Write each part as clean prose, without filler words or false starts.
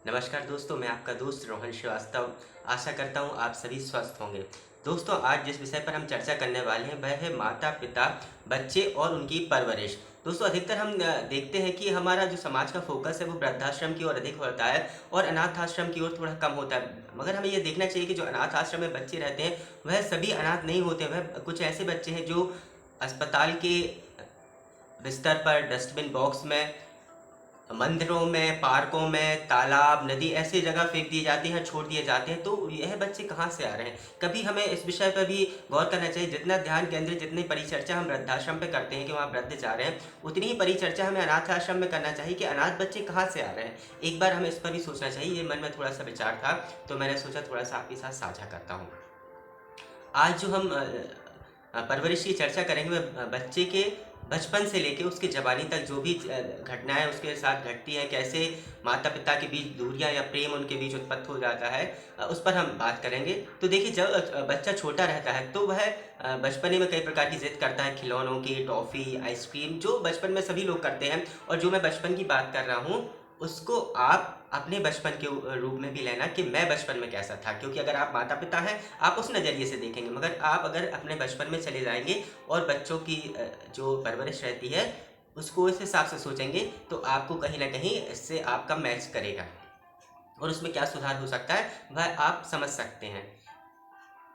नमस्कार दोस्तों, मैं आपका दोस्त रोहन श्रीवास्तव। आशा करता हूँ आप सभी स्वस्थ होंगे। दोस्तों, आज जिस विषय पर हम चर्चा करने वाले हैं वह है माता-पिता, बच्चे और उनकी परवरिश। दोस्तों, अधिकतर हम देखते हैं कि हमारा जो समाज का फ़ोकस है वो वृद्धाश्रम की ओर अधिक होता है और अनाथ आश्रम की ओर थोड़ा कम होता है। मगर हमें ये देखना चाहिए कि जो अनाथ आश्रम में बच्चे रहते हैं वह सभी अनाथ नहीं होते। वह कुछ ऐसे बच्चे हैं जो अस्पताल के बिस्तर पर, डस्टबिन बॉक्स में, मंदिरों में, पार्कों में, तालाब, नदी ऐसी जगह फेंक दिए जाते हैं, छोड़ दिए जाते हैं। तो यह बच्चे कहाँ से आ रहे हैं? कभी हमें इस विषय पर भी गौर करना चाहिए। जितना ध्यान केंद्रित, जितनी परिचर्चा हम वृद्धाश्रम पे करते हैं कि वहाँ वृद्ध जा रहे हैं, उतनी ही परिचर्चा हमें अनाथ आश्रम में करना चाहिए कि अनाथ बच्चे कहाँ से आ रहे हैं। एक बार हमें इस पर भी सोचना चाहिए। ये मन में थोड़ा-सा विचार था, तो मैंने सोचा थोड़ा-सा आपके साथ साझा करता हूँ। आज जो हम परवरिश की चर्चा करेंगे वह बच्चे के बचपन से लेके उसकी जवानी तक जो भी घटनाएँ उसके साथ घटती हैं, कैसे माता-पिता के बीच दूरियाँ या प्रेम उनके बीच उत्पन्न हो जाता है, उस पर हम बात करेंगे। तो देखिए, जब बच्चा छोटा रहता है तो वह बचपने में कई प्रकार की ज़िद करता है, खिलौनों की, टॉफ़ी, आइसक्रीम, जो बचपन में सभी लोग करते हैं। और जो मैं बचपन की बात कर रहा हूँ, उसको आप अपने बचपन के रूप में भी लेना कि मैं बचपन में कैसा था। क्योंकि अगर आप माता-पिता हैं, आप उस नज़रिए से देखेंगे, मगर आप अगर अपने बचपन में चले जाएँगे और बच्चों की जो परवरिश रहती है, उसको इस हिसाब से सोचेंगे, तो आपको कहीं न कहीं इससे आपका मैच करेगा और उसमें क्या सुधार हो सकता है, वह आप समझ सकते हैं।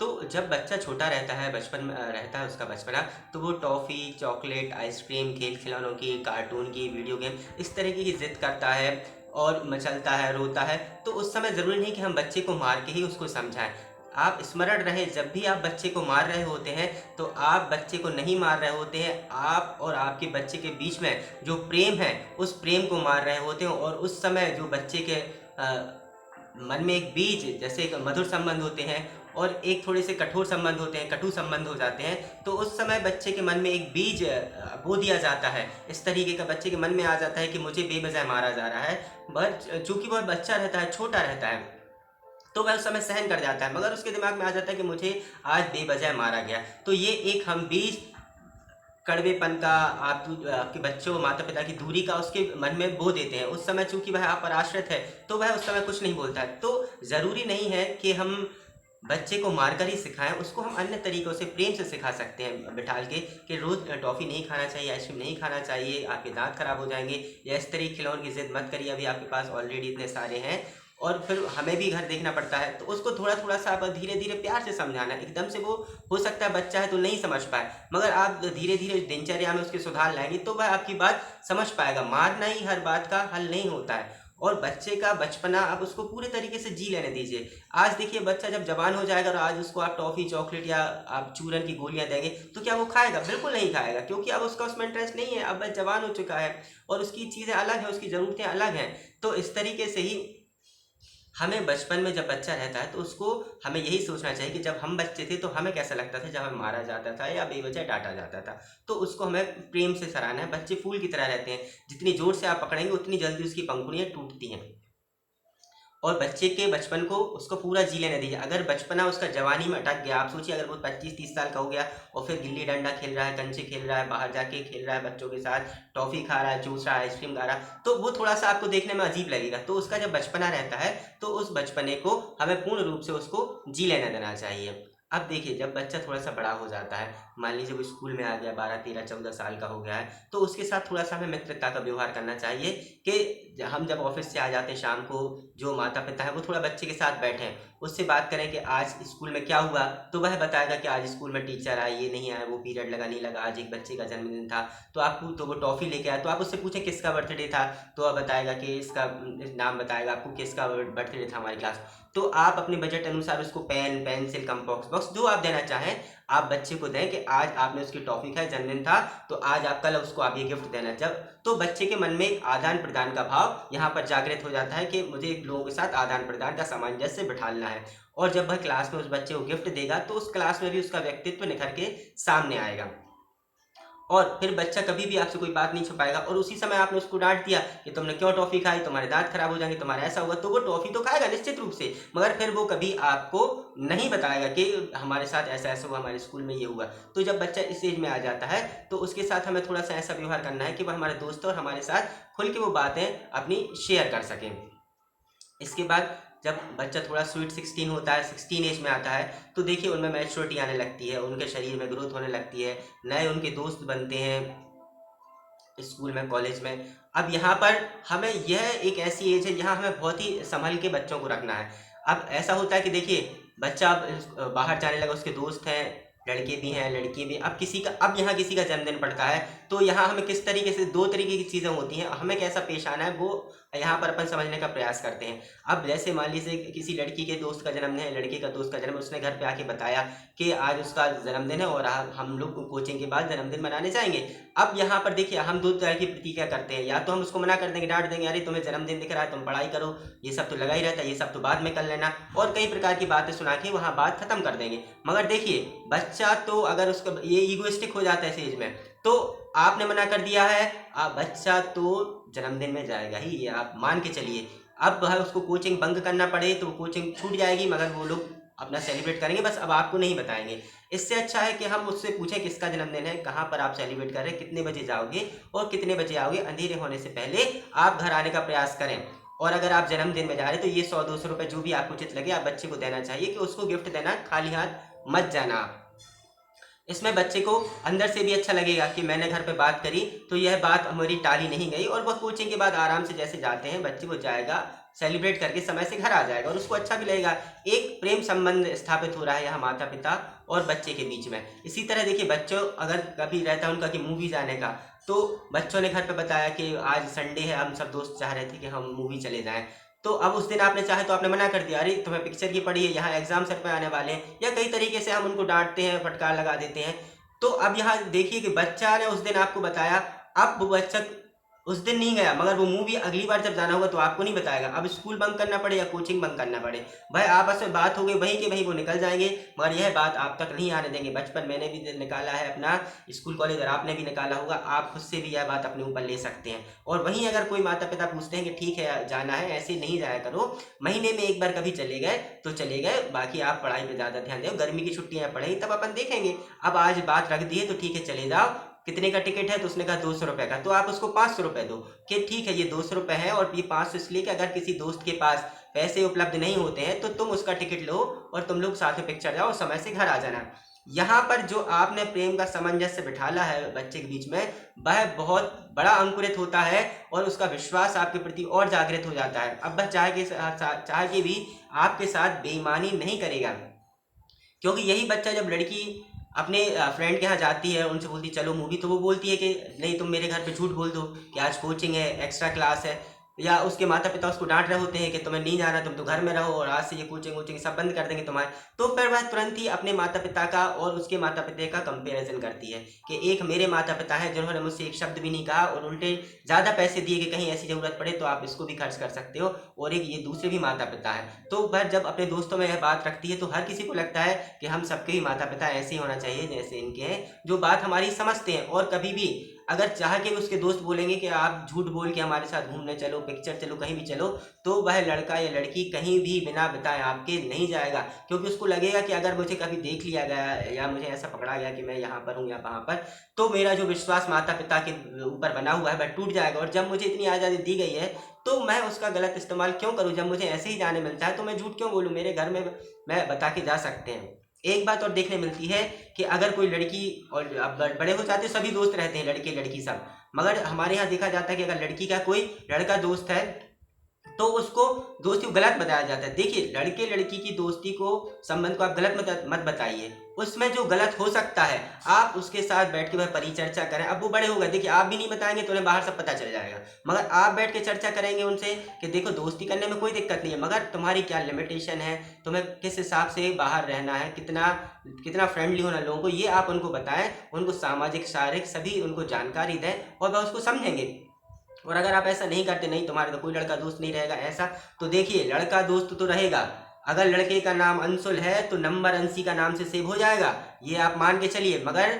तो जब बच्चा छोटा रहता है, बचपन में रहता है उसका बचपना, तो वो टॉफ़ी, चॉकलेट, आइसक्रीम, खेल-खिलौनों की, कार्टून की, वीडियो गेम, इस तरीके की ज़िद करता है और मचलता है, रोता है। तो उस समय ज़रूरी नहीं कि हम बच्चे को मार के ही उसको समझाएँ। आप स्मरण रहे, जब भी आप बच्चे को मार रहे होते हैं, तो आप बच्चे को नहीं मार रहे होते हैं, आप और आपके बच्चे के बीच में जो प्रेम है, उस प्रेम को मार रहे होते हैं। और उस समय जो बच्चे के मन में एक बीज, जैसे एक मधुर संबंध होते हैं और एक थोड़े से कठोर संबंध होते हैं, कटु संबंध हो जाते हैं, तो उस समय बच्चे के मन में एक बीज बो दिया जाता है। इस तरीके का बच्चे के मन में आ जाता है कि मुझे बेवज़ह मारा जा रहा है। पर चूँकि वह बच्चा रहता है, छोटा रहता है, तो वह उस समय सहन कर जाता है, मगर उसके दिमाग में आ जाता है कि मुझे आज बेवज़ह मारा गया। तो ये एक हम बीज कड़वेपन का, आपके बच्चों और माता-पिता की दूरी का उसके मन में बो देते हैं। उस समय चूँकि वह आप पर आश्रित है, तो वह उस समय कुछ नहीं बोलता है। तो ज़रूरी नहीं है कि हम बच्चे को मारकर ही सिखाएँ, उसको हम अन्य तरीकों से प्रेम से सिखा सकते हैं बिठाल के कि रोज़ टॉफ़ी नहीं खाना चाहिए, आइसक्रीम नहीं खाना चाहिए, आपके दाँत खराब हो जाएँगे, या इस तरह के खिलौने की ज़िद मत करिए, अभी आपके पास ऑलरेडी इतने सारे हैं। और फिर हमें भी घर देखना पड़ता है, तो उसको थोड़ा-थोड़ा सा आप धीरे-धीरे प्यार से समझाना है। एकदम से वो, हो सकता है बच्चा है तो नहीं समझ पाए, मगर आप धीरे-धीरे दिनचर्या में उसके सुधार लाएँगे तो वह आपकी बात समझ पाएगा। मारना ही हर बात का हल नहीं होता है। और बच्चे का बचपना आप उसको पूरे तरीके से जी लेने दीजिए। आज देखिए, बच्चा जब जवान हो जाएगा और आज उसको आप टॉफ़ी, चॉकलेट या आप चूरन की गोलियाँ देंगे, तो क्या वो खाएगा? बिल्कुल नहीं खाएगा, क्योंकि अब उसका उसमें इंटरेस्ट नहीं है, अब वह जवान हो चुका है और उसकी चीज़ें अलग हैं, उसकी ज़रूरतें अलग हैं। तो इस तरीके से ही हमें बचपन में जब बच्चा रहता है तो उसको, हमें यही सोचना चाहिए कि जब हम बच्चे थे तो हमें कैसा लगता था जब हमें मारा जाता था या बेवजह डाँटा जाता था। तो उसको हमें प्रेम से सराहना है। बच्चे फूल की तरह रहते हैं, जितनी ज़ोर से आप पकड़ेंगे उतनी जल्दी उसकी पंखुड़ियाँ टूटती हैं। और बच्चे के बचपन को उसको पूरा जी लेने दीजिए। अगर बचपना उसका जवानी में अटक गया, आप सोचिए अगर वो 25-30 साल का हो गया और फिर गिल्ली-डंडा खेल रहा है, कंचे खेल रहा है, बाहर जाके खेल रहा है बच्चों के साथ, टॉफ़ी खा रहा है, चूस रहा है, आइसक्रीम खा रहा है, तो वो थोड़ा-सा आपको देखने में अजीब लगेगा। तो उसका जब बचपना रहता है, तो उस बचपने को हमें पूर्ण रूप से उसको जी लेने देना चाहिए। अब देखिए, जब बच्चा थोड़ा-सा बड़ा हो जाता है, मान लीजिए वो स्कूल में आ गया, 12, 13, 14 साल का हो गया है, तो उसके साथ थोड़ा-सा हमें मित्रता का व्यवहार करना चाहिए कि हम जब ऑफ़िस से आ जाते हैं शाम को, जो माता-पिता हैं वो थोड़ा बच्चे के साथ बैठें, उससे बात करें कि आज स्कूल में क्या हुआ? तो वह बताएगा कि आज स्कूल में टीचर आए, ये नहीं आए, वो पीरियड लगा, नहीं लगा, आज एक बच्चे का जन्मदिन था। तो वो टॉफ़ी लेके आया, तो आप उससे पूछें किसका बर्थडे था? तो वह बताएगा कि इसका, नाम बताएगा आपको किसका बर्थडे था हमारी क्लास। तो आप अपने बजट अनुसार उसको पेन, पेंसिल, कंपास बॉक्स जो आप देना चाहें, आप बच्चे को दें कि आज आपने उसकी टॉफ़ी खाई, जन्मदिन था, तो आज आप कल उसको आप ये गिफ्ट देना। जब तो बच्चे के मन में एक आदान-प्रदान का भाव यहाँ पर जागृत हो जाता है कि मुझे लोगों के साथ आदान-प्रदान का सामंजस्य बिठाना है। और जब वह क्लास में उस बच्चे को गिफ्ट देगा, तो उस क्लास में भी उसका व्यक्तित्व निखर के सामने आएगा। और फिर बच्चा कभी भी आपसे कोई बात नहीं छुपाएगा, और उसी समय आपने उसको डाँट दिया कि तुमने क्यों टॉफ़ी खाई, तुम्हारे दाँत खराब हो जाएँगे, तुम्हारा ऐसा होगा, तो वो टॉफ़ी तो खाएगा निश्चित रूप से, मगर फिर वो कभी आपको नहीं बताएगा कि हमारे साथ ऐसा-ऐसा हुआ, हमारे स्कूल में ये हुआ। तो जब बच्चा इस एज में आ जाता है, तो उसके साथ हमें थोड़ा-सा ऐसा व्यवहार करना है कि वह हमारे दोस्त है और हमारे साथ खुल के वो बातें अपनी शेयर कर सकें। इसके बाद जब बच्चा थोड़ा स्वीट 16 होता है, 16 एज में आता है, तो देखिए उनमें मैच्योरिटी आने लगती है, उनके शरीर में ग्रोथ होने लगती है, नए उनके दोस्त बनते हैं स्कूल में, कॉलेज में। अब यहाँ पर हमें यह एक ऐसी एज है जहाँ हमें बहुत ही संभल के बच्चों को रखना है। अब ऐसा होता है कि देखिए बच्चा अब बाहर जाने लगा, उसके दोस्त हैं, लड़के भी हैं लड़की भी। अब यहाँ किसी का जन्मदिन पड़ता है, तो यहाँ हमें किस तरीके से, दो तरीके की चीज़ें होती हैं, हमें कैसा पेश आना है वो यहाँ पर अपन समझने का प्रयास करते हैं। अब जैसे मान लीजिए किसी लड़की के दोस्त का जन्मदिन है, लड़के का दोस्त का जन्म, उसने घर पे आके बताया कि आज उसका जन्मदिन है और हम लोग कोचिंग के बाद जन्मदिन मनाने जाएंगे। अब यहाँ पर देखिए हम दो तरह की प्रतिक्रिया करते हैं, या तो हम उसको मना कर देंगे, डांट देंगे, अरे तुम्हें जन्मदिन दिख रहा है, तुम पढ़ाई करो, ये सब तो लगा ही रहता है, ये सब तो बाद में कर लेना, और कई प्रकार की बातें सुना के वहाँ बात खत्म कर देंगे। मगर देखिए बच्चा तो अगर उसका ये ईगोइस्टिक हो जाता है इस एज में, तो आपने मना कर दिया है, बच्चा तो जन्मदिन में जाएगा ही, ये आप मान के चलिए। अब भाई उसको कोचिंग बंक करना पड़े तो कोचिंग छूट जाएगी, मगर वो लोग अपना सेलिब्रेट करेंगे, बस अब आपको नहीं बताएंगे। इससे अच्छा है कि हम उससे पूछें किसका जन्मदिन है, कहाँ पर आप सेलिब्रेट कर रहे हैं, कितने बजे जाओगे और कितने बजे आओगे, अंधेरे होने से पहले आप घर आने का प्रयास करें। और अगर आप जन्मदिन में जा रहे हैं तो ये 100-200 रुपये जो भी आपको उचित लगे आप बच्चे को देना चाहिए, कि उसको गिफ्ट देना, खाली हाथ मत जाना आप। इसमें बच्चे को अंदर से भी अच्छा लगेगा कि मैंने घर पे बात करी तो यह बात हमारी टाली नहीं गई, और वह कोचिंग के बाद आराम से जैसे जाते हैं बच्चे, वो जाएगा सेलिब्रेट करके समय से घर आ जाएगा और उसको अच्छा भी लगेगा। एक प्रेम संबंध स्थापित हो रहा है यहाँ माता पिता और बच्चे के बीच में। इसी तरह देखिए बच्चों अगर कभी रहता है उनका कि मूवी जाने का, तो बच्चों ने घर पे बताया कि आज संडे है, हम सब दोस्त चाह रहे थे कि हम मूवी चले जाएं, तो अब उस दिन आपने चाहे तो आपने मना कर दिया, अरे तुम्हें पिक्चर की पड़ी है, यहाँ एग्जाम सर पे आने वाले हैं, या कई तरीके से हम उनको डांटते हैं, फटकार लगा देते हैं। तो अब यहाँ देखिए कि बच्चा ने उस दिन आपको बताया, अब वो बच्चा उस दिन नहीं गया, मगर वो मूवी अगली बार जब जाना होगा तो आपको नहीं बताएगा। अब स्कूल बंक करना पड़े या कोचिंग बंक करना पड़े, भाई आपस में बात हो गई वहीं के वहीं वो निकल जाएंगे, मगर यह बात आप तक नहीं आने देंगे। बचपन मैंने भी निकाला है अपना, स्कूल कॉलेज और आपने भी निकाला होगा, आप खुद से भी यह बात अपने ऊपर ले सकते हैं। और वहीं अगर कोई माता पिता पूछते हैं कि ठीक है जाना है, ऐसे नहीं जाया करो, महीने में एक बार कभी चले गए तो चले गए, बाकी आप पढ़ाई पर ज़्यादा ध्यान दो, गर्मी की छुट्टियां पढ़ेंगी तब अपन देखेंगे। अब आज बात रख दी है तो ठीक है चले जाओ, कितने का टिकट है, तो उसने कहा 200 रुपये का, तो आप उसको 500 रुपये दो कि ठीक है ये 200 रुपये है, और ये 500 इसलिए कि अगर किसी दोस्त के पास पैसे उपलब्ध नहीं होते हैं तो तुम उसका टिकट लो और तुम लोग साथ में पिक्चर जाओ, समय से घर आ जाना। यहाँ पर जो आपने प्रेम का सामंजस्य बिठाला है बच्चे के बीच में, वह बहुत बड़ा अंकुरित होता है और उसका विश्वास आपके प्रति और जागृत हो जाता है। अब बस चाह के भी आपके साथ बेईमानी नहीं करेगा, क्योंकि यही बच्चा जब लड़की अपने फ्रेंड के यहाँ जाती है, उनसे बोलती चलो मूवी, तो वो बोलती है कि नहीं तुम मेरे घर पे झूठ बोल दो कि आज कोचिंग है, एक्स्ट्रा क्लास है, या उसके माता पिता उसको डांट रहे होते हैं कि तुम्हें नहीं जाना, तुम तो घर में रहो और आज से ये कोचिंग वोचिंग सब बंद कर देंगे तुम्हारे, तो फिर वह तुरंत ही अपने माता पिता का और उसके माता पिता का कंपेरिजन करती है कि एक मेरे माता पिता हैं जिन्होंने मुझसे एक शब्द भी नहीं कहा और उल्टे ज़्यादा पैसे दिए कि कहीं ऐसी ज़रूरत पड़े तो आप इसको भी खर्च कर सकते हो, और एक ये दूसरे भी माता पिता हैं। तो वह जब अपने दोस्तों में यह बात रखती है तो हर किसी को लगता है कि हम सबके भी माता पिता ऐसे ही होना चाहिए जैसे इनके हैं, जो बात हमारी समझते हैं। और कभी भी अगर चाह के भी उसके दोस्त बोलेंगे कि आप झूठ बोल के हमारे साथ घूमने चलो, पिक्चर चलो, कहीं भी चलो, तो वह लड़का या लड़की कहीं भी बिना बताए आपके नहीं जाएगा, क्योंकि उसको लगेगा कि अगर मुझे कभी देख लिया गया या मुझे ऐसा पकड़ा गया कि मैं यहाँ पर हूँ या वहाँ पर, तो मेरा जो विश्वास माता पिता के ऊपर बना हुआ है वह टूट जाएगा। और जब मुझे इतनी आज़ादी दी गई है तो मैं उसका गलत इस्तेमाल क्यों करूँ, जब मुझे ऐसे ही जाने मिलता है तो मैं झूठ क्यों बोलूँ, मेरे घर में मैं बता के जा सकते हैं। एक बात और देखने मिलती है कि अगर कोई लड़की, और अब बड़े हो जाते सभी दोस्त रहते हैं लड़के लड़की सब, मगर हमारे यहाँ देखा जाता है कि अगर लड़की का कोई लड़का दोस्त है तो उसको दोस्ती को गलत बताया जाता है। देखिए लड़के लड़की की दोस्ती को, संबंध को आप गलत मत बताइए, उसमें जो गलत हो सकता है आप उसके साथ बैठ के वह परिचर्चा करें। अब वो बड़े हो गए, देखिए आप भी नहीं बताएंगे तो उन्हें बाहर सब पता चल जाएगा, मगर आप बैठ के चर्चा करेंगे उनसे कि देखो दोस्ती करने में कोई दिक्कत नहीं है, मगर तुम्हारी क्या लिमिटेशन है, तुम्हें किस हिसाब से बाहर रहना है, कितना कितना फ्रेंडली होना लोगों को, ये आप उनको बताएं, उनको सामाजिक शारीरिक सभी उनको जानकारी दें और वह उसको समझेंगे। और अगर आप ऐसा नहीं करते, नहीं तुम्हारे तो कोई लड़का दोस्त नहीं रहेगा ऐसा, तो देखिए लड़का दोस्त तो रहेगा, अगर लड़के का नाम अंशुल है तो नंबर अंशी का नाम से सेव हो जाएगा, ये आप मान के चलिए, मगर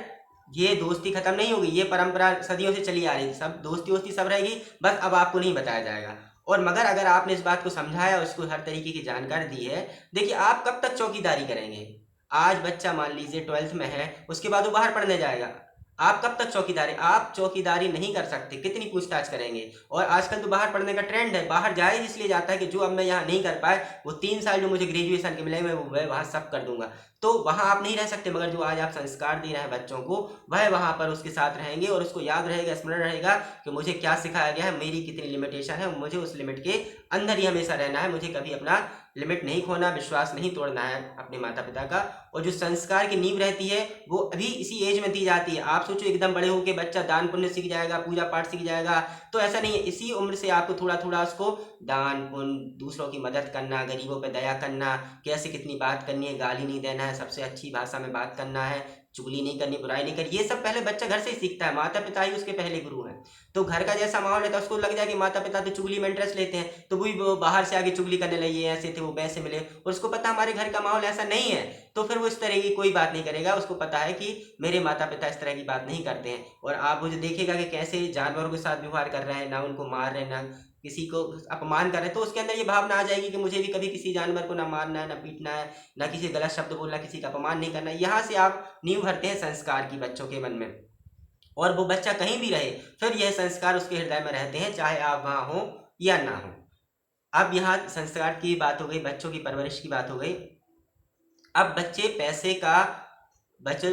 ये दोस्ती खत्म नहीं होगी, ये परंपरा सदियों से चली आ रही, सब दोस्ती वोस्ती सब रहेगी, बस अब आपको नहीं बताया जाएगा। और मगर अगर आपने इस बात को समझाया, उसको हर तरीके की जानकारी दी है, देखिए आप कब तक चौकीदारी करेंगे। आज बच्चा मान लीजिए 12th में है, उसके बाद वो बाहर पढ़ने जाएगा, आप कब तक चौकीदारी, आप चौकीदारी नहीं कर सकते, कितनी पूछताछ करेंगे। और आजकल तो बाहर पढ़ने का ट्रेंड है, बाहर जाए इसलिए जाता है कि जो अब मैं यहाँ नहीं कर पाए वो 3 साल जो मुझे ग्रेजुएशन के मिले मैं वहाँ सब कर दूंगा। तो वहाँ आप नहीं रह सकते, मगर जो आज आप संस्कार दे रहे हैं बच्चों को, वह वहाँ पर उसके साथ रहेंगे और उसको याद रहेगा, स्मरण रहेगा कि मुझे क्या सिखाया गया है, मेरी कितनी लिमिटेशन है, मुझे उस लिमिट के अंदर ही हमेशा रहना है, मुझे कभी अपना लिमिट नहीं खोना, विश्वास नहीं तोड़ना है अपने माता पिता का। और जो संस्कार की नींव रहती है वो अभी इसी एज में दी जाती है। आप सोचो एकदम बड़े होके बच्चा दान पुण्य सीख जाएगा, पूजा पाठ सीख जाएगा, तो ऐसा नहीं है। इसी उम्र से आपको थोड़ा थोड़ा उसको दान पुण्य, दूसरों की मदद करना, गरीबों पे दया करना, कैसे कितनी बात करनी है, गाली नहीं देना है, सबसे अच्छी भाषा में बात करना है, चुगली नहीं करनी, बुराई नहीं करनी, ये सब पहले बच्चा घर से ही सीखता है। माता पिता ही उसके पहले गुरु हैं। तो घर का जैसा माहौल रहता है, उसको लग जाए कि माता पिता तो चुगली में इंटरेस्ट लेते हैं, तो वही वो बाहर से आगे चुगली करने लगी, ऐसे थे वो वैसे मिले, और उसको पता हमारे घर का माहौल ऐसा नहीं है, तो फिर वो इस तरह की कोई बात नहीं करेगा। उसको पता है कि मेरे माता पिता इस तरह की बात नहीं करते हैं। और आप मुझे देखेगा कि कैसे जानवरों के साथ व्यवहार कर रहे हैं, ना उनको मार रहे हैं, ना किसी को अपमान कर रहे हैं, तो उसके अंदर ये भावना आ जाएगी कि मुझे भी कभी किसी जानवर को ना मारना है, ना पीटना है, ना किसी गलत शब्द बोलना, किसी का अपमान नहीं करना है। यहाँ से आप नींव भरते हैं संस्कार की बच्चों के मन में, और वो बच्चा कहीं भी रहे फिर यह संस्कार उसके हृदय में रहते हैं, चाहे आप वहाँ हो या ना हो। अब यहाँ संस्कार की बात हो गई, बच्चों की परवरिश की बात हो गई। अब बच्चे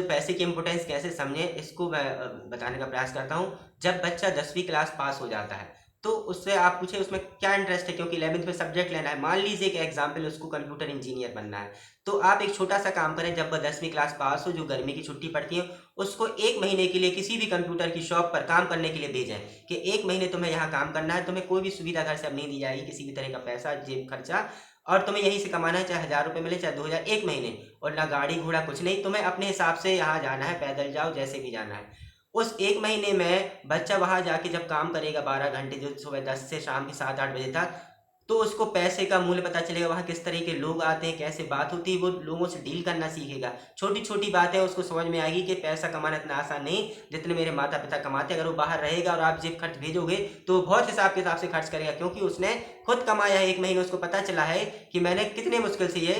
पैसे की इम्पोर्टेंस कैसे समझें, इसको मैं बताने का प्रयास करता हूँ। जब बच्चा 10वीं क्लास पास हो जाता है तो उससे आप पूछे उसमें क्या इंटरेस्ट है, क्योंकि 11वीं में सब्जेक्ट लेना है। मान लीजिए कि एग्जाम्पल उसको कंप्यूटर इंजीनियर बनना है, तो आप एक छोटा सा काम करें। जब वह 10वीं क्लास पास हो, जो गर्मी की छुट्टी पड़ती है, उसको 1 महीने के लिए किसी भी कंप्यूटर की शॉप पर काम करने के लिए भेजें कि 1 महीने तुम्हें यहाँ काम करना है, तुम्हें कोई भी सुविधा घर से अब नहीं दी जाएगी, किसी भी तरह का पैसा जेब खर्चा, और तुम्हें यहीं से कमाना है, चाहे 1000 रुपये मिले चाहे 2000, 1 महीने। और ना गाड़ी घोड़ा कुछ नहीं, तुम्हें अपने हिसाब से यहाँ जाना है, पैदल जाओ, जैसे भी जाना है। उस 1 महीने में बच्चा वहाँ जाके जब काम करेगा 12 घंटे, जो सुबह 10 से शाम के 7-8 बजे तक, तो उसको पैसे का मूल्य पता चलेगा, वहाँ किस तरह के लोग आते हैं, कैसे बात होती है, वो लोगों से डील करना सीखेगा। छोटी छोटी बातें उसको समझ में आएगी कि पैसा कमाना इतना आसान नहीं जितने मेरे माता पिता कमाते हैं। अगर वो बाहर रहेगा और आप जेब खर्च भेजोगे तो वो बहुत हिसाब किताब से खर्च करेगा, क्योंकि उसने खुद कमाया है। 1 महीने उसको पता चला है कि मैंने कितने मुश्किल से ये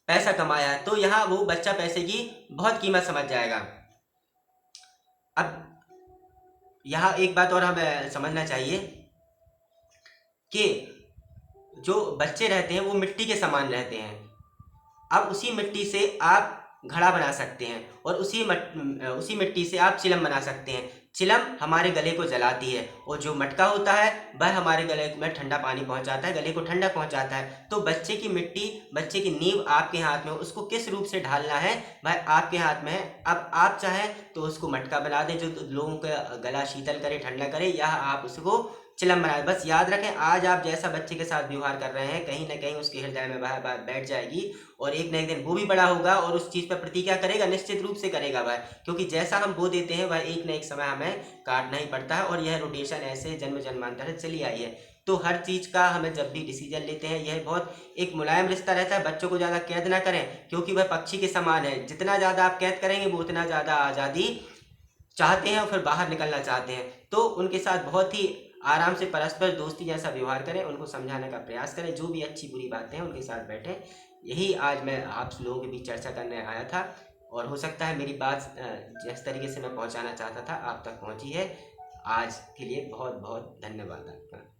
पैसा कमाया है, तो यहाँ वो बच्चा पैसे की बहुत कीमत समझ जाएगा। अब यहाँ एक बात और हमें समझना चाहिए कि जो बच्चे रहते हैं वो मिट्टी के समान रहते हैं। अब उसी मिट्टी से आप घड़ा बना सकते हैं, और उसी मिट्टी से आप चिलम बना सकते हैं। चिलम हमारे गले को जलाती है, और जो मटका होता है वह हमारे गले में ठंडा पानी पहुंचाता है, गले को ठंडा पहुंचाता है। तो बच्चे की मिट्टी, बच्चे की नींव आपके हाथ में, उसको किस रूप से ढालना है वह आपके हाथ में है। अब आप चाहें तो उसको मटका बना दें जो लोगों का गला शीतल करे, ठंडा करे, या आप उसको चिलम बनाए। बस याद रखें, आज आप जैसा बच्चे के साथ व्यवहार कर रहे हैं, कहीं ना कहीं उसके हृदय में वह बात बैठ जाएगी, और एक ना एक दिन वो भी बड़ा होगा और उस चीज़ पर प्रतिक्रिया करेगा, निश्चित रूप से करेगा वह। क्योंकि जैसा हम बो देते हैं वह एक ना एक समय हमें काटना ही पड़ता है, और यह रोटेशन ऐसे जन्म जन्मांतर से चली आई है। तो हर चीज़ का हमें जब भी डिसीजन लेते हैं, यह बहुत एक मुलायम रिश्ता रहता है। बच्चों को ज़्यादा कैद ना करें, क्योंकि वह पक्षी के समान है, जितना ज़्यादा आप कैद करेंगे वो उतना ज़्यादा आज़ादी चाहते हैं और फिर बाहर निकलना चाहते हैं। तो उनके साथ बहुत ही आराम से परस्पर दोस्ती जैसा व्यवहार करें, उनको समझाने का प्रयास करें, जो भी अच्छी बुरी बातें हैं उनके साथ बैठें। यही आज मैं आप लोगों के बीच चर्चा करने आया था, और हो सकता है मेरी बात जिस तरीके से मैं पहुंचाना चाहता था आप तक पहुंची है। आज के लिए बहुत बहुत धन्यवाद आपका।